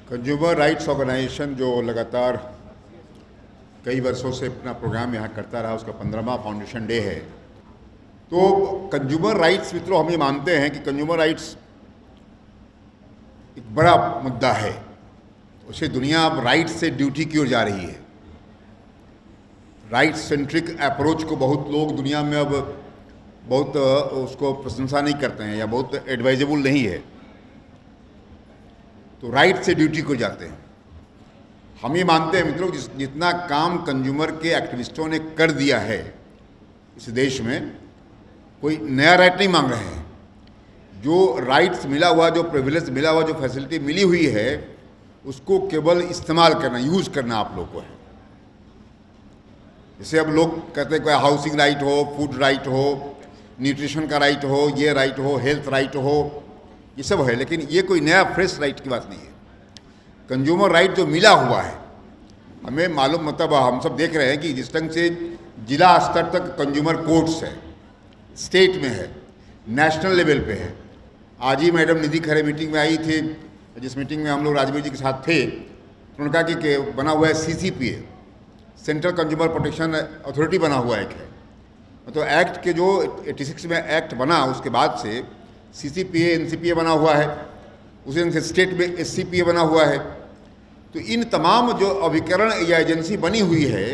Consumer rights organisation जो लगातार कई वर्षों से अपना प्रोग्राम यहाँ करता रहा, उसका 15वां फाउंडेशन डे है। तो कंज्यूमर राइट्स मित्रों, हम ये मानते हैं कि कंज्यूमर राइट्स एक बड़ा मुद्दा है। उसे दुनिया अब राइट से ड्यूटी की ओर जा रही है। राइट सेंट्रिक अप्रोच को बहुत लोग दुनिया में अब बहुत उसको प्रशंसा नहीं करते हैं या बहुत एडवाइजेबल नहीं है। तो राइट से ड्यूटी को जाते हैं। हम ये मानते हैं मित्रों, जितना काम कंज्यूमर के एक्टिविस्टों ने कर दिया है इस देश में, कोई नया राइट नहीं मांग रहे हैं। जो राइट्स मिला हुआ, जो प्रिविलेज मिला हुआ, जो फैसिलिटी मिली हुई है, उसको केवल इस्तेमाल करना, यूज़ करना आप लोग को है। जैसे अब लोग कहते हैं कोई हाउसिंग राइट हो, फूड राइट हो, न्यूट्रिशन का राइट हो, ये राइट हो, हेल्थ राइट हो, ये सब है, लेकिन ये कोई नया फ्रेश राइट की बात नहीं है। कंज्यूमर राइट जो मिला हुआ है, हमें मालूम, मतलब हम सब देख रहे हैं कि जिस ढंग से जिला स्तर तक कंज्यूमर कोर्ट्स है, स्टेट में है, नेशनल लेवल पे है। आज ही मैडम निधि खरे मीटिंग में आई थी, जिस मीटिंग में हम लोग राजवीर जी के साथ थे। उन्होंने कहा कि बना हुआ है CCPA, central consumer protection authority बना हुआ एक है। तो एक्ट के जो 86 में एक्ट बना, उसके बाद से CCPA NCPA बना हुआ है, उसी ढंग से स्टेट में SCPA बना हुआ है। तो इन तमाम जो अभिकरण या एजेंसी बनी हुई है,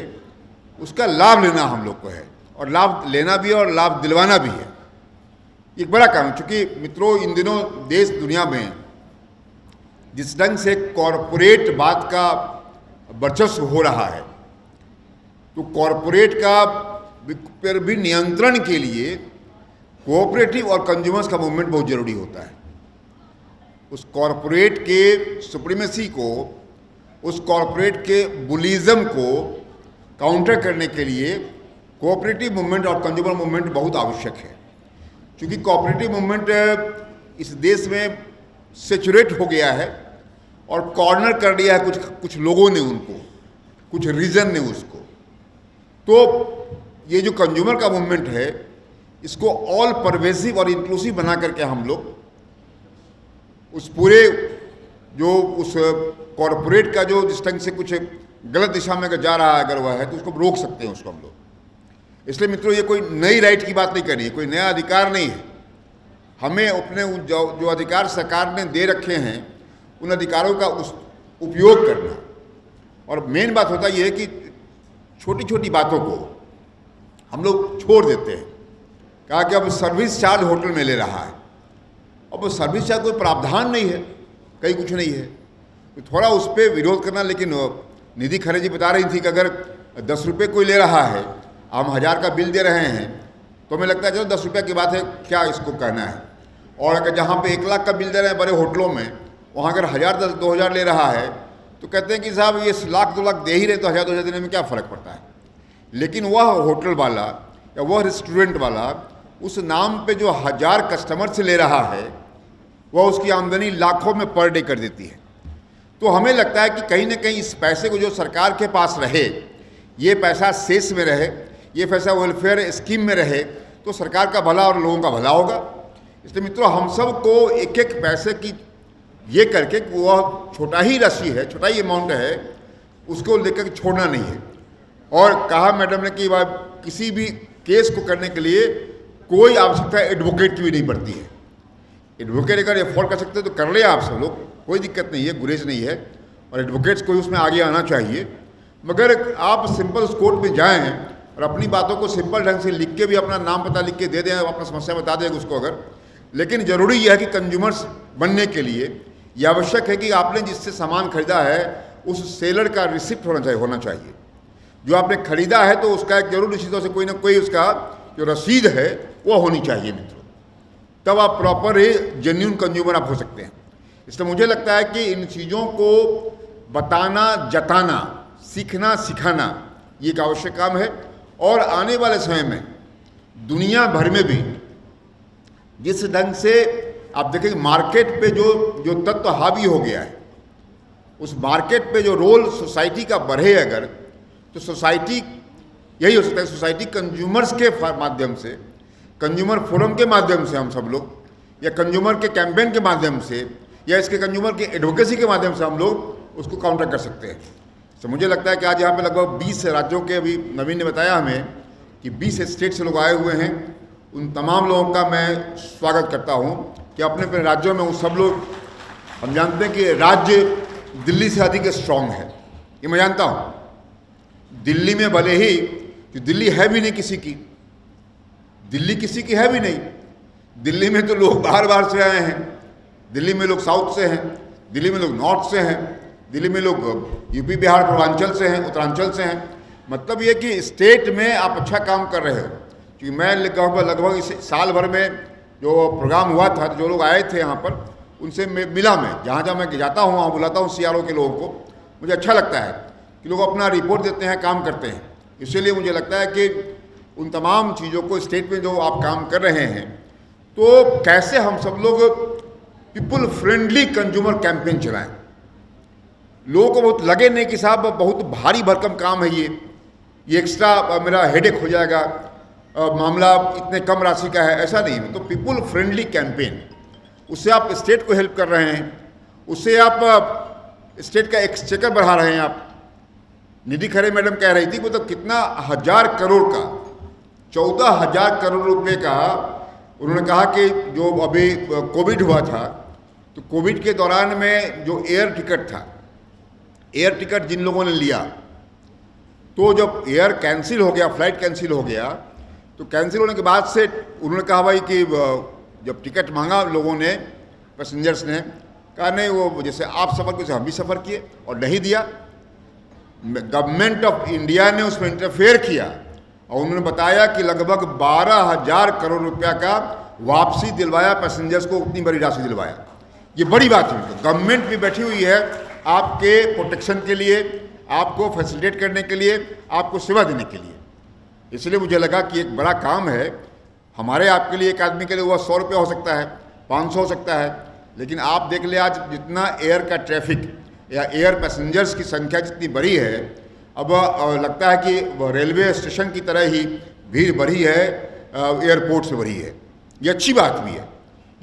उसका लाभ लेना हम लोग को है, और लाभ लेना भी है और लाभ दिलवाना भी है। एक बड़ा काम है, चूँकि मित्रों इन दिनों देश दुनिया में जिस ढंग से कॉरपोरेट बात का वर्चस्व हो रहा है, तो कॉरपोरेट का पर भी नियंत्रण के लिए कोऑपरेटिव और कंज्यूमर्स का मूवमेंट बहुत ज़रूरी होता है। उस कॉरपोरेट के सुप्रीमेसी को, उस कॉरपोरेट के बुलिज्म को काउंटर करने के लिए कोऑपरेटिव मूवमेंट और कंज्यूमर मूवमेंट बहुत आवश्यक है। क्योंकि कोऑपरेटिव मूवमेंट इस देश में सेचुरेट हो गया है और कॉर्नर कर दिया है कुछ लोगों ने उनको, कुछ रीजन ने उसको। तो ये जो कंज्यूमर का मूवमेंट है, इसको ऑल परवेसिव और इंक्लूसिव बना करके हम लोग उस पूरे जो उस कॉरपोरेट का जो जिस ढंग से कुछ गलत दिशा में अगर जा रहा है, अगर वह है, तो उसको रोक सकते हैं उसको हम लोग। इसलिए मित्रों, ये कोई नई राइट की बात नहीं करनी है, कोई नया अधिकार नहीं है। हमें अपने जो अधिकार सरकार ने दे रखे हैं, उन अधिकारों का उपयोग करना। और मेन बात होता यह है कि छोटी छोटी बातों को हम लोग छोड़ देते हैं। कहा कि अब सर्विस चार्ज होटल में ले रहा है, अब सर्विस चार्ज कोई प्रावधान नहीं है, कहीं कुछ नहीं है, तो थोड़ा उस पर विरोध करना। लेकिन निधि खरे जी बता रही थी कि अगर 10 रुपये कोई ले रहा है, हम 1000 का बिल दे रहे हैं, तो हमें लगता है चलो 10 रुपये की बात है, क्या इसको कहना है। और अगर जहाँ पे 1 लाख का बिल दे रहे हैं बड़े होटलों में, वहाँ अगर 1000-2000 ले रहा है, तो कहते हैं कि साहब ये 1,00,000-2 लाख दे ही रहे, तो 1000-2000 देने में क्या फ़र्क पड़ता है। लेकिन वह होटल वाला या वह रेस्टोरेंट वाला उस नाम पे जो 1000 कस्टमर से ले रहा है, वह उसकी आमदनी लाखों में पर डे कर देती है। तो हमें लगता है कि कहीं ना कहीं इस पैसे को जो सरकार के पास रहे, ये पैसा सेस में रहे, ये पैसा वेलफेयर स्कीम में रहे, तो सरकार का भला और लोगों का भला होगा। इसलिए मित्रों, हम सब को एक एक पैसे की ये करके, वह छोटा ही राशि है, छोटा ही अमाउंट है, उसको लेकर छोड़ना नहीं है। और कहा मैडम ने कि वह किसी भी केस को करने के लिए कोई आवश्यकता एडवोकेट की भी नहीं पड़ती है। एडवोकेट अगर एफोर्ड कर सकते हैं तो कर ले आप सब लोग, कोई दिक्कत नहीं है, गुरेज नहीं है, और एडवोकेट्स को उसमें आगे आना चाहिए। मगर आप सिंपल उस कोर्ट में जाएं और अपनी बातों को सिंपल ढंग से लिख के भी अपना नाम पता लिख के दे दें, अपना समस्या बता दें उसको अगर। लेकिन ज़रूरी यह है कि कंज्यूमर्स बनने के लिए यह आवश्यक है कि आपने जिससे सामान खरीदा है, उस सेलर का रिसिप्ट होना चाहिए। जो आपने खरीदा है, तो उसका एक जरूर निश्चित तौर से कोई ना कोई उसका जो रसीद है वो होनी चाहिए मित्रों, तब आप प्रॉपर जेन्युइन कंज्यूमर आप हो सकते हैं। इसलिए मुझे लगता है कि इन चीज़ों को बताना, जताना, सीखना, सिखाना, ये एक आवश्यक काम है। और आने वाले समय में दुनिया भर में भी जिस ढंग से आप देखेंगे मार्केट पे जो तत्व हावी हो गया है, उस मार्केट पे जो रोल सोसाइटी का बढ़े अगर, तो सोसाइटी यही हो सकता है, सोसाइटी कंज्यूमर्स के माध्यम से, कंज्यूमर फोरम के माध्यम से हम सब लोग, या कंज्यूमर के कैंपेन के माध्यम से, या इसके कंज्यूमर की एडवोकेसी के माध्यम से हम लोग उसको काउंटर कर सकते हैं। तो मुझे लगता है कि आज यहाँ पे लगभग 20 राज्यों के, अभी नवीन ने बताया हमें कि 20 स्टेट से लोग आए हुए हैं। उन तमाम लोगों का मैं स्वागत करता हूँ कि अपने अपने राज्यों में वो सब लोग, हम जानते हैं कि राज्य दिल्ली से अधिक स्ट्रांग है, ये मैं जानता हूँ। दिल्ली में भले ही, कि दिल्ली है भी नहीं किसी की, दिल्ली किसी की है भी नहीं। दिल्ली में तो लोग बाहर बाहर से आए हैं, दिल्ली में लोग साउथ से हैं, दिल्ली में लोग नॉर्थ से हैं, दिल्ली में लोग यूपी बिहार पूर्वांचल से हैं, उत्तरांचल से हैं। मतलब ये कि स्टेट में आप अच्छा काम कर रहे हो। क्योंकि मैं लगभग इस साल भर में जो प्रोग्राम हुआ था, जो लोग आए थे यहाँ पर, उनसे मिला मैं, जहाँ जहाँ मैं जाता हूँ वहाँ बुलाता हूँ CRO के लोगों को। मुझे अच्छा लगता है कि लोग अपना रिपोर्ट देते हैं, काम करते हैं। इसीलिए मुझे लगता है कि उन तमाम चीज़ों को स्टेट में जो आप काम कर रहे हैं, तो कैसे हम सब लोग पीपल फ्रेंडली कंज्यूमर कैंपेन चलाएं। लोगों को बहुत लगे नहीं कि साहब बहुत भारी भरकम काम है ये एक्स्ट्रा मेरा हेडेक हो जाएगा, मामला इतने कम राशि का है, ऐसा नहीं। तो पीपल फ्रेंडली कैंपेन, उससे आप स्टेट को हेल्प कर रहे हैं, उससे आप स्टेट का एक्सचेकर बढ़ा रहे हैं। आप निधि खरे मैडम कह रही थी वो तो कितना 1000 करोड़ का, 14,000 करोड़ रुपए का उन्होंने कहा कि जो अभी कोविड हुआ था, तो कोविड के दौरान में जो एयर टिकट था, एयर टिकट जिन लोगों ने लिया, तो जब एयर कैंसिल हो गया, फ्लाइट कैंसिल हो गया, तो कैंसिल होने के बाद से उन्होंने कहा भाई कि जब टिकट मांगा लोगों ने, पैसेंजर्स ने कहा नहीं, वो जैसे आप सफ़र किए हम भी सफ़र किए और नहीं दिया। गवर्नमेंट ऑफ इंडिया ने उसमें इंटरफेयर किया और उन्होंने बताया कि लगभग 12,000 करोड़ रुपया का वापसी दिलवाया पैसेंजर्स को, उतनी बड़ी राशि दिलवाया। ये बड़ी बात है। गवर्नमेंट भी बैठी हुई है आपके प्रोटेक्शन के लिए, आपको फैसिलिटेट करने के लिए, आपको सेवा देने के लिए। इसलिए मुझे लगा कि एक बड़ा काम है हमारे आपके लिए। एक आदमी के लिए वह 100 रुपये हो सकता है, 500 हो सकता है, लेकिन आप देख ले आज जितना एयर का ट्रैफिक या एयर पैसेंजर्स की संख्या जितनी बढ़ी है, अब लगता है कि रेलवे स्टेशन की तरह ही भीड़ बढ़ी है, एयरपोर्ट से बढ़ी है। ये अच्छी बात भी है,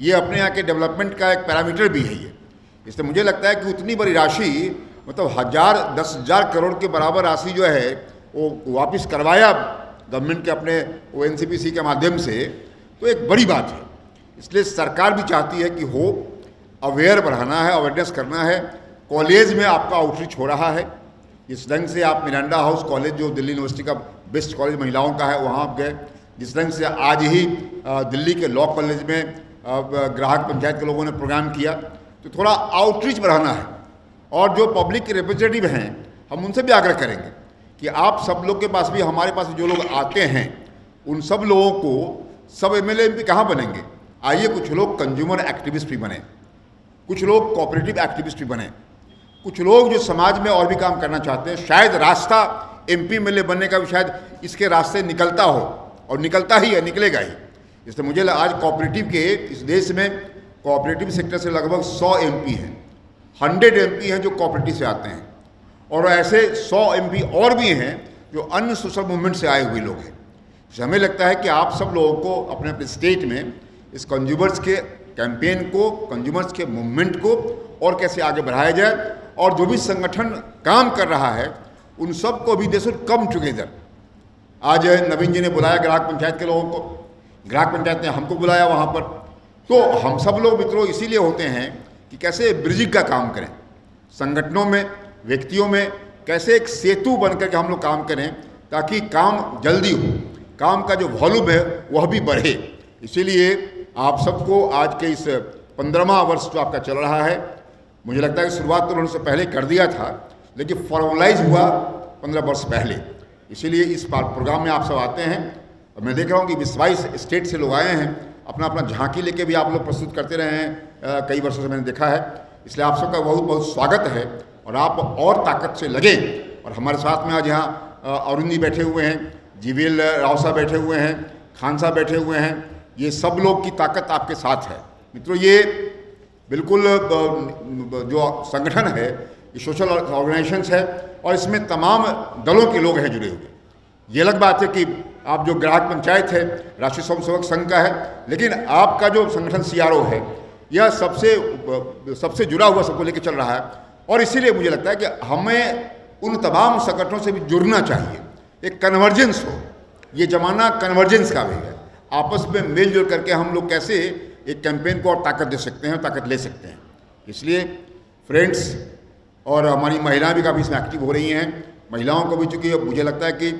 ये अपने यहाँ के डेवलपमेंट का एक पैरामीटर भी है ये। इसलिए मुझे लगता है कि उतनी बड़ी राशि, मतलब 10,000 करोड़ के बराबर राशि जो है वो वापस करवाया गवर्नमेंट के अपने NCPC के माध्यम से, तो एक बड़ी बात है। इसलिए सरकार भी चाहती है कि हो, अवेयर बढ़ाना है, अवेयरनेस करना है। कॉलेज में आपका आउटरीच हो रहा है। इस ढंग से आप मिरांडा हाउस कॉलेज, जो दिल्ली यूनिवर्सिटी का बेस्ट कॉलेज महिलाओं का है, वहाँ आप गए। जिस ढंग से आज ही दिल्ली के लॉ कॉलेज में ग्राहक पंचायत के लोगों ने प्रोग्राम किया, तो थोड़ा आउटरीच बढ़ाना है। और जो पब्लिक के रिप्रेजेंटेटिव हैं, हम उनसे भी आग्रह करेंगे कि आप सब लोग के पास भी, हमारे पास जो लोग आते हैं, उन सब लोगों को, सब MLA MP कहाँ बनेंगे? आइए कुछ लोग कंज्यूमर एक्टिविस्ट भी बने, कुछ लोग कोऑपरेटिव एक्टिविस्ट भी बने, कुछ लोग जो समाज में और भी काम करना चाहते हैं। शायद रास्ता MP MLA बनने का भी शायद इसके रास्ते निकलता हो, और निकलता ही है, निकलेगा ही। इसलिए मुझे आज कोऑपरेटिव के इस देश में कोऑपरेटिव सेक्टर से लगभग 100 MP हैं, 100 MP हैं जो कोऑपरेटिव से आते हैं, और ऐसे 100 MP और भी हैं जो अन्य सोशल मूवमेंट से आए हुए लोग हैं। इसलिए हमें लगता है कि आप सब लोगों को अपने अपने स्टेट में इस कंज्यूमर्स के कैंपेन को, कंज्यूमर्स के मूवमेंट को और कैसे आगे बढ़ाया जाए, और जो भी संगठन काम कर रहा है उन सब को भी दे शुड कम टुगेदर। आज नवीन जी ने बुलाया ग्राहक पंचायत के लोगों को, ग्राहक पंचायत ने हमको बुलाया वहाँ पर, तो हम सब लोग मित्रों इसीलिए होते हैं कि कैसे ब्रिजिंग का काम करें, संगठनों में, व्यक्तियों में कैसे एक सेतु बनकर के हम लोग काम करें, ताकि काम जल्दी हो, काम का जो वॉल्यूम है वह भी बढ़े। इसीलिए आप सबको आज के इस 15वां वर्ष जो आपका चल रहा है, मुझे लगता है कि शुरुआत तो उन्होंने पहले कर दिया था, लेकिन फॉर्मलाइज हुआ 15 वर्ष पहले। इसीलिए इस प्रोग्राम में आप सब आते हैं, और मैं देख रहा हूँ कि 22 स्टेट से लोग आए हैं, अपना अपना झांकी लेके भी आप लोग प्रस्तुत करते रहे हैं, कई वर्षों से मैंने देखा है। इसलिए आप सबका बहुत बहुत स्वागत है, और आप और ताकत से लगे। और हमारे साथ में आज यहाँ अरुण जी बैठे हुए हैं, जीवीएल राव साहब बैठे हुए हैं, खान साहब बैठे हुए हैं, ये सब लोग की ताकत आपके साथ है मित्रों। ये बिल्कुल जो संगठन है, ये सोशल ऑर्गेनाइजेशंस है, और इसमें तमाम दलों के लोग हैं जुड़े हुए। ये अलग बात है कि आप जो ग्राहक पंचायत है, राष्ट्रीय स्वयंसेवक संघ का है, लेकिन आपका जो संगठन CRO है, यह सबसे जुड़ा हुआ सबको लेकर चल रहा है। और इसीलिए मुझे लगता है कि हमें उन तमाम संगठनों से भी जुड़ना चाहिए, एक कन्वर्जेंस हो। ये ज़माना कन्वर्जेंस का भी है, आपस में मिलजुल करके हम लोग कैसे एक कैंपेन को और ताकत दे सकते हैं, ताकत ले सकते हैं। इसलिए फ्रेंड्स, और हमारी महिलाएं भी काफ़ी इसमें एक्टिव हो रही हैं। महिलाओं को भी, चूँकि मुझे लगता है कि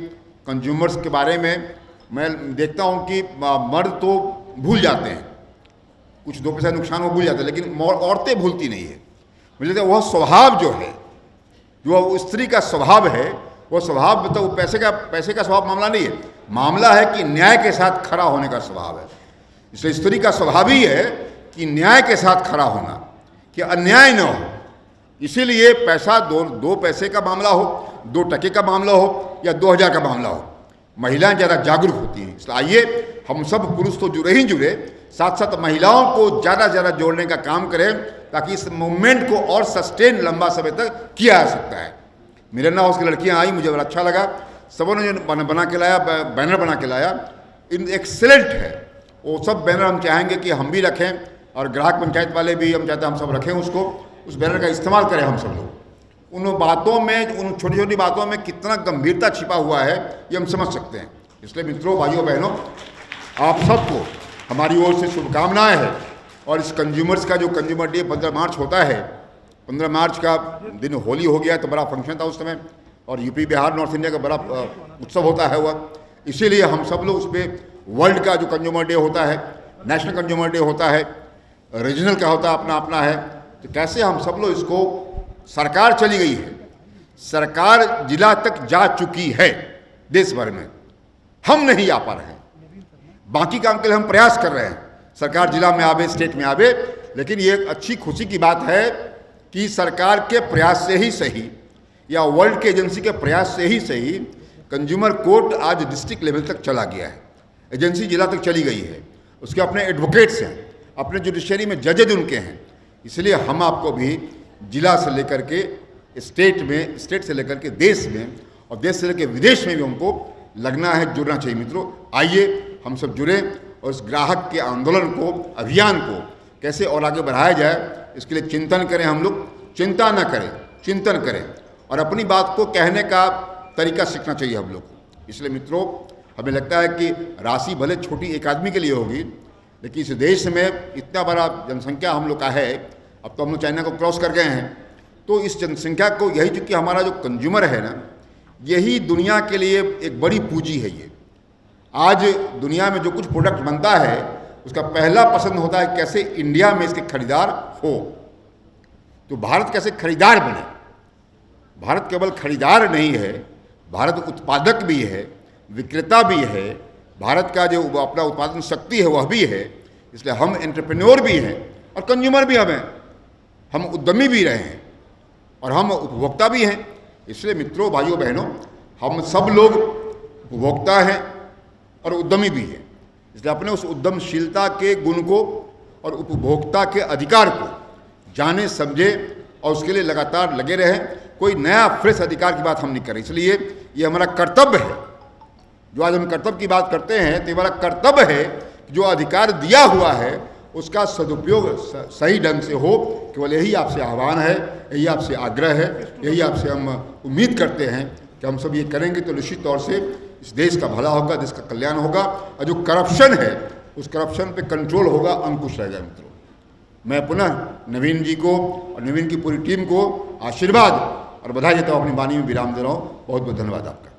कंज्यूमर्स के बारे में मैं देखता हूँ कि मर्द तो भूल जाते हैं, कुछ 2 पैसा नुकसान वो भूल जाते हैं, लेकिन औरतें भूलती नहीं है। मुझे लगता है वह स्वभाव जो है, जो स्त्री का स्वभाव है, वो स्वभाव तो पैसे का स्वभाव मामला नहीं है, मामला है कि न्याय के साथ खड़ा होने का स्वभाव है। इसलिए स्त्री का स्वभाव ही है कि न्याय के साथ खड़ा होना, कि अन्याय न हो। इसीलिए पैसा दो पैसे का मामला हो, 2 टके का मामला हो या 2000 का मामला हो, महिलाएं ज़्यादा जागरूक होती हैं। इसलिए आइए हम सब पुरुष तो जुड़े, साथ साथ महिलाओं को ज़्यादा से ज़्यादा जोड़ने का काम करें, ताकि इस मूवमेंट को और सस्टेन लंबा समय तक किया जा सकता है। मिरन्ना हाउस की लड़कियां आई, मुझे बड़ा अच्छा लगा। सबों ने जो बना के लाया, बैनर बना के लाया, इन एक्सेलेंट है। वो सब बैनर हम चाहेंगे कि हम भी रखें, और ग्राहक पंचायत वाले भी हम चाहते हैं हम सब रखें उसको, उस बैनर का इस्तेमाल करें हम सब लोग। उन बातों में, उन छोटी छोटी बातों में कितना गंभीरता छिपा हुआ है, ये हम समझ सकते हैं। इसलिए मित्रों, भाइयों बहनों, आप सबको हमारी ओर से शुभकामनाएं हैं। और इस कंज्यूमर्स का जो कंज्यूमर डे 15 मार्च होता है, 15 मार्च का दिन होली हो गया, तो बड़ा फंक्शन था उस समय, और यूपी, बिहार, नॉर्थ इंडिया का बड़ा उत्सव होता है वह। इसीलिए हम सब लोग उस पर, वर्ल्ड का जो कंज्यूमर डे होता है, नेशनल कंज्यूमर डे होता है, रीजनल का होता है, अपना अपना है, तो कैसे हम सब लोग इसको, सरकार चली गई है, सरकार जिला तक जा चुकी है देश भर में, हम नहीं आ पा रहे हैं। बाकी काम के लिए हम प्रयास कर रहे हैं, सरकार जिला में आवे, स्टेट में आवे, लेकिन ये एक अच्छी खुशी की बात है कि सरकार के प्रयास से ही सही, या वर्ल्ड के एजेंसी के प्रयास से ही सही, कंज्यूमर कोर्ट आज डिस्ट्रिक्ट लेवल तक चला गया है, एजेंसी जिला तक चली गई है, उसके अपने एडवोकेट्स हैं, अपने जुडिशरी में जजेज उनके हैं। इसलिए हम आपको भी जिला से लेकर के स्टेट में, स्टेट से लेकर के देश में, और देश से लेकर विदेश में भी हमको लगना है, जुड़ना चाहिए। मित्रों, आइए हम सब जुड़े और इस ग्राहक के आंदोलन को, अभियान को कैसे और आगे बढ़ाया जाए, इसके लिए चिंतन करें। हम लोग चिंता न करें, चिंतन करें, और अपनी बात को कहने का तरीका सीखना चाहिए हम लोग को। इसलिए मित्रों, हमें लगता है कि राशि भले छोटी एक आदमी के लिए होगी, लेकिन इस देश में इतना बड़ा जनसंख्या हम लोग का है, अब तो हम लोग चाइना को क्रॉस कर गए हैं, तो इस जनसंख्या को, यही चूँकि हमारा जो कंज्यूमर है ना, यही दुनिया के लिए एक बड़ी पूंजी है। ये आज दुनिया में जो कुछ प्रोडक्ट बनता है, उसका पहला पसंद होता है कैसे इंडिया में इसके खरीदार हो। तो भारत कैसे खरीदार बने। भारत केवल खरीदार नहीं है, भारत उत्पादक भी है, विक्रेता भी है, भारत का जो अपना उत्पादन शक्ति है वह भी है। इसलिए हम एंटरप्रेन्योर भी हैं और कंज्यूमर भी हम उद्यमी भी रहे हैं और हम उपभोक्ता भी हैं। इसलिए मित्रों, भाइयों बहनों, हम सब लोग उपभोक्ता हैं और उद्यमी भी हैं। इसलिए अपने उस उद्यमशीलता के गुण को और उपभोक्ता के अधिकार को जाने समझे और उसके लिए लगातार लगे रहें। कोई नया फ्रेश अधिकार की बात हम नहीं करें। इसलिए ये हमारा कर्तव्य है। जो आज हम कर्तव्य की बात करते हैं, तो हमारा कर्तव्य है कि जो अधिकार दिया हुआ है उसका सदुपयोग सही ढंग से हो। केवल यही आपसे आह्वान है, यही आपसे आग्रह है, यही आपसे हम उम्मीद करते हैं कि हम सब ये करेंगे तो निश्चित तौर से इस देश का भला होगा, देश का कल्याण होगा और जो करप्शन है उस करप्शन पे कंट्रोल होगा, अंकुश रहेगा। मित्रों, मैं पुनः नवीन जी को और नवीन की पूरी टीम को आशीर्वाद और बधाई देता हूँ, अपनी वाणी में विराम दे रहा हूँ। बहुत बहुत धन्यवाद आपका।